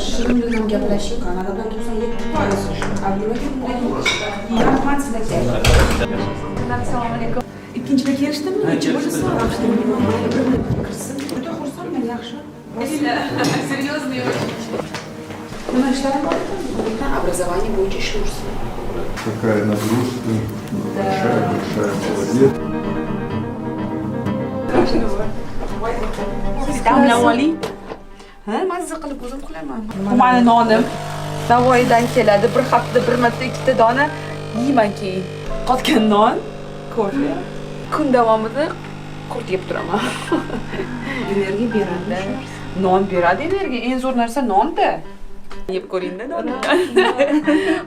Shirin bilan gaplashing, Kanadadan 97%. Abdulaga bunday rahmat sizlarga. Assalomu alaykum. Ikkinchiga kelishdimi? Necha bo'lsa, kirsin. Juda xursandman, yaxshi. Серьёзный очень. Nima ishlarim bor? Образование bo'yicha ishlaysiz. Какая нагрузка, большая молодец. Damlavoli. Ha, mazza qilib o'zim qilaman. Mani nonim Navoiydan keladi. Bir haftada bir marta ikkita dona yeyman keyin. Qotgan non, kofe. Kun davomida qurt yeb turaman. Energiya beradi. Non beradi energiya. Eng zo'r narsa non-da. Yeb ko'ring-da nonni.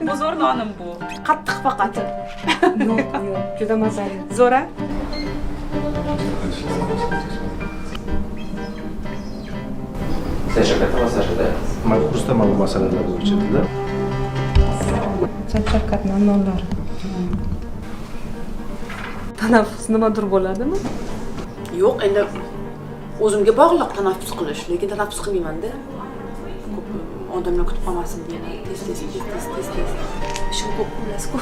Bu zo'r nonim bu. Qattiq faqat. Yo'q, juda mazali. Zo'ra? Sertifikat masalada. Kursda mana bu masalalar bo'yicha. Sertifikat nonlar. Tanaffus nimadir bo'ladimi? Yo'q, endi o'zimga bog'liq tanaffus qilish, lekin tanaffus qilmayman-da. Ko'p odamlar kutib qolmasin deyman. Tez. Ishim ko'p bo'lasiz-ku.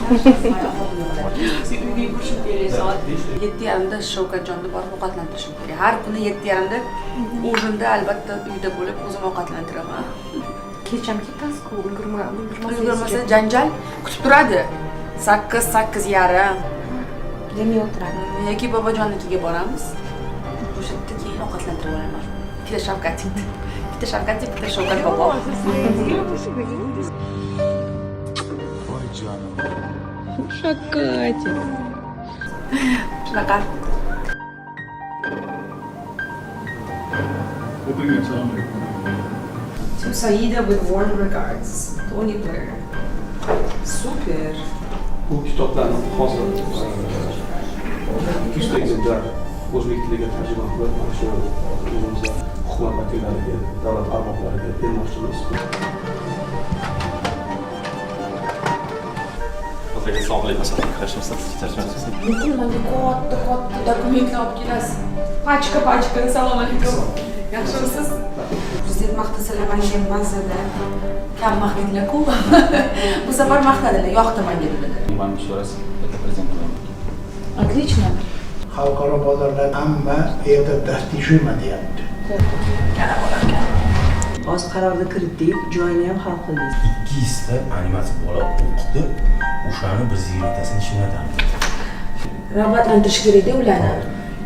Uyga ko'chib kelay soat 7:30da Shavkatjonda borib ovqatlantirishim kerak. Har kuni 7:30da o'zimda albatta uyda bo'lib o'zim ovqatlantiraman. Kecham ketasiz-ku, Ulgurmasa janjal kutib turadi. 8:30. Demay o'tiradi. Yoki bobojonnikiga boramiz. O'sha yerda keyin ovqatlantirib olaman. Bitta Shavkat, bitta Shavkat bobo. Shakatик. Shunaqa. To Saida with warm regards, Tony Blair. Super. Bu kitoblarni hozir 200 ta ekzemplyar o'zbek tiliga tarjima qilib, mana shu o'zimizga hukumat vakillariga, davlat arboblariga bermoqchimiz. Assalomu alaykum. Qarashimsiz, tarjimasiz. Mumkin menga katta dokumentlar olib kelasiz. Pachka, assalomu alaykum. Yaxshimisiz? Prezident maqtasalar menga mazada. Kam maqtadilar-ku. Bu safar maqtadilar, yoqdi menga dedilar. Ben еще раз это презентую. Отлично. Xalqaro bozorlar hamma yerda dastishyuma deyapti. Hozir qarorga kiritdik, joyini ham hal qildik. 200 ta animatsiya bola o'qitib, o'shani biz 20tasini ishlatamiz. Rag'batlantirish kerak-da ularni.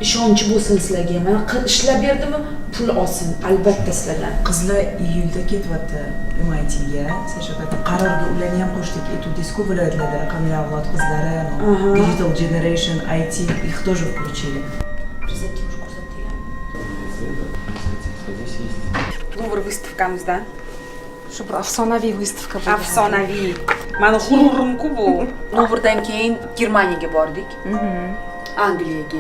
Ishonchi bo'lsin sizlarga. Mana ishlab berdimi, pul olsin, albatta sizlardan. Qizlar iyulda ketyapti MITga. Sashakatda qarorga ularni ham qo'shdik. Etudisku viloyatlarda raqamli avlod qizlari, Digital Generation, IT их тоже включили. Prezidentga уже ko'rsatdinglar. Luvr выставkamizda. Shu bir afsonaviy выставка bo'ldi. Afsonaviy. Mani g'ururim-ku bu. Luvrdan keyin Germaniyaga bordik. Angliyaga.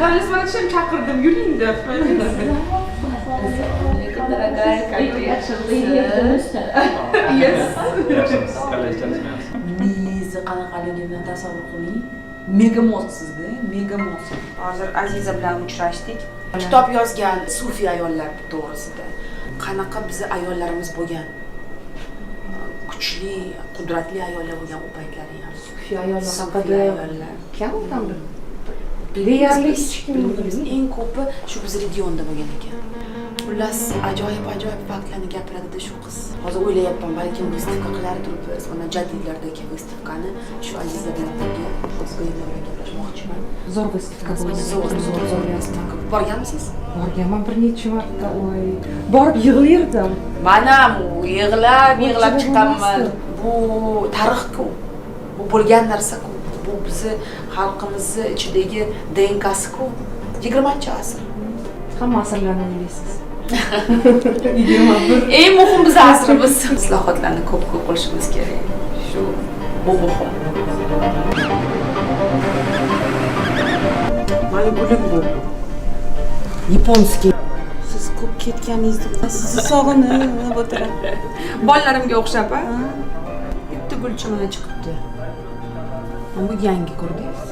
Kollejga ham chaqirdim, yuring deb. Дорогая, как Miyizni qanaqaligini tasavvur qiling. Megamodsiz-da, megamod. Hozir Aziza bilan uchrashdik. Kitob yozgan sufi ayollar to'g'risida. Qanaqa bizni ayollarimiz bo'lgan. Kuchli, qudratli ayollar bo'lgan u paytlari ham. Sufi ayollar haqida kam o'tamdi? Deyarli eng ko'pi shu biz regionda bo'lgan ekan. Xullas, ajoyib faktlarni gapiradi-da shu qiz. Hozir o'ylayapman, balkim выставка qilardik biz. Mana jadidlardagi выставкani shu Aziza bilan birga o'zbeklarga gaplashmoqchiman. Zo'r выставка bo'ldi. Zo'r выставка. Borganmisiz? Borganman bir necha marta, oy. Borib yig'lardim. Mana yig'lab chiqaman. Bu tarix-ku. Bu bo'lgan narsa-ku. Bu bizni xalqimizni ichidagi DNK'si-ku. 20-asr. Hamma asrlarni o'ylaysiz. Eng muhim biz asrimiz. Islohotlarni ko'p qilishimiz kerak. Shu bu muhim. Mana gulim bu. Yaponskiy. Siz ko'p ketganingizni sizni sog'inib o'tiraman. Bolalarimga o'xshab, ha? Bitta gulchi mana chiqibdi. Bu yangi ko'rdingiz?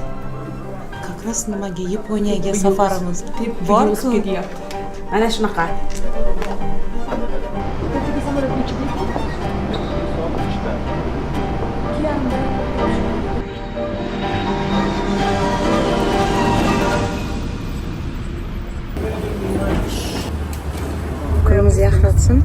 Как Biz nimaga Yaponiyaga safarimiz Bor-ku. Mana shunaqa. Kırmızı yaxlatsin.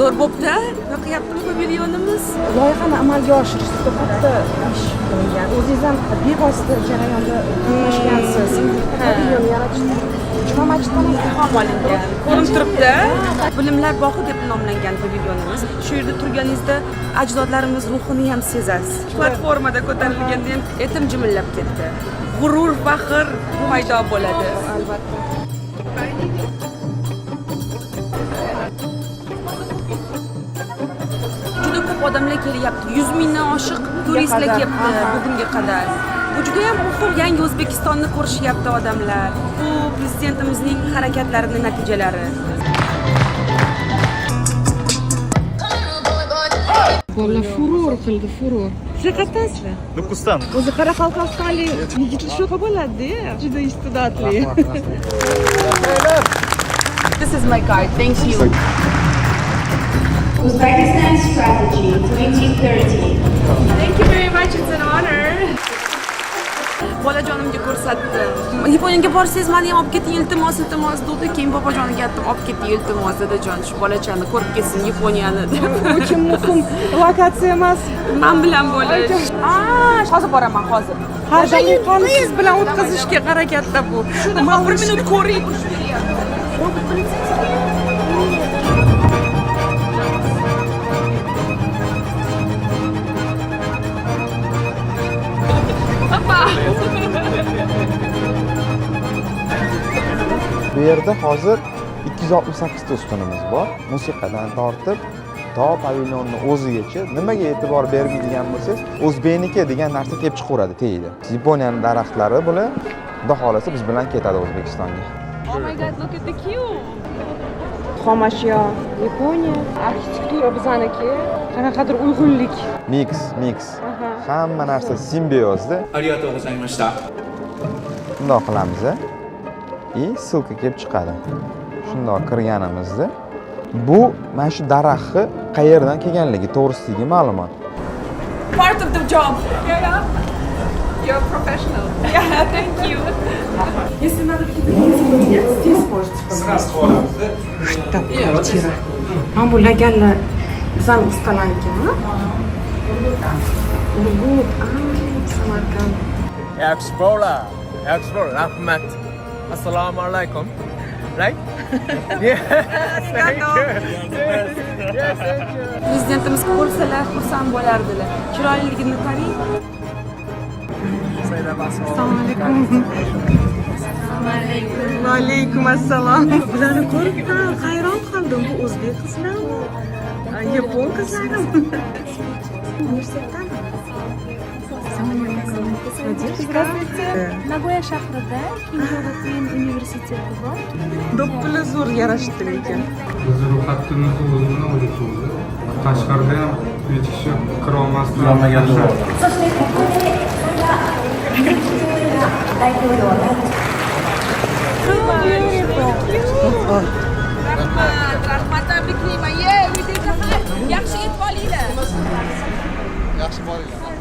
Zo'r bo'pti. Nima qilyaptimi pavilyonimiz? Loyihani amalga oshirishda katta ish qilingan. O'zingiz ham bevosita jarayonda qatnashgansiz. Pavilyon yaratishda juma majlisdan ilhom olingan. Ko'rinib turibdi. Bilimlar bog'i deb nomlangan pavilyonimiz. Shu yerda turganingizda ajdodlarimiz ruhini ham sezasiz. Platformada ko'tarilganda ham etim jimillab ketdi. G'urur, faxr paydo bo'ladi. Albatta. Juda ko'p odamlar kelyapti. 100 mingdan oshiq turistlar kelibdi bugunga qadar. Bu juda ham muhim. Yangi O'zbekistonni ko'rishyapti odamlar. Bu prezidentimizning harakatlarining natijalari. Bolalar furor qildi, furor. Siz qayerdansizlar? Nukusdan. O'zi Qoraqalpog'istonlik yigitlar shunaqa bo'ladi-da, juda iste'dodli. This is my card. Thank you. Uzbekistan Strategy 2030. Thank you very much. It's an honor. Bolajonimga ko'rsatdim. Yaponiyaga borsangiz meni ham olib keting, iltimos dedi. Keyin bobojoniga aytdim, olib keting, iltimos dadajon, shu bolachani ko'rib ketsin Yaponiyani deb. Uchun muhim lokatsiya emas. Men bilan bo'lish. Hozir boraman, hozir. Har doim qiz bilan o'tkazishga harakatda bu. Shuni bir minut ko'ring. Bu yerda hozir 268 ta ustunimiz bor. Musiqadan tortib to pavilyonni o'zigacha nimaga e'tibor bermaydigan bo'lsangiz, o'zbekniki degan narsa kelib chiqaveradi teyida. Yaponiyaning daraxtlari bular xudo xolasa biz bilan ketadi O'zbekistonga. Oh my god, look at the queue. Xom ashyo, Yaponiya, arxitektura bizaniki, qanaqadir uyg'unlik. Mix. Hamma narsa simbiozda. Arigatou gozaimashita. Bundoq qilamiz. Silka kelib chiqadi. Shundoq kirganimizda bu mana shu daraxtni qayerdan kelganligi to'g'risidagi ma'lumot. Part of the job. Yeah. You're a professional. Yeah, thank you. Если надо какие-то здесь можете. Сразу olamiz. Штаб-квартира. Mana bu laganlar bizani ustalankimi? Urgut, Samarqand. Explore, rahmat. Assalomu alaykum. Right? Yes, thank you. Yes, thank you. Prezidentimiz ko'rsalar, xursand bo'lardilar. Chiroyliligini qarang. Assalomu alaykum. Va alaykum assalom. Bularni ko'rib hayron qoldim. Bu o'zbek qizlarmi? Yapon qizlarmi? Universitetdanmi? Nagoya shahrida Kinjo-Gakuin universiteti bor. Do'ppili zo'r yarashdi lekin. Biz ro'yxatimizni o'zimizni o'zimiz. Tashqarida ham hech kishi kira olmasdan. Rahmat, tabriklayman. Yaxshi yetib olinglar. Yaxshi boringlar.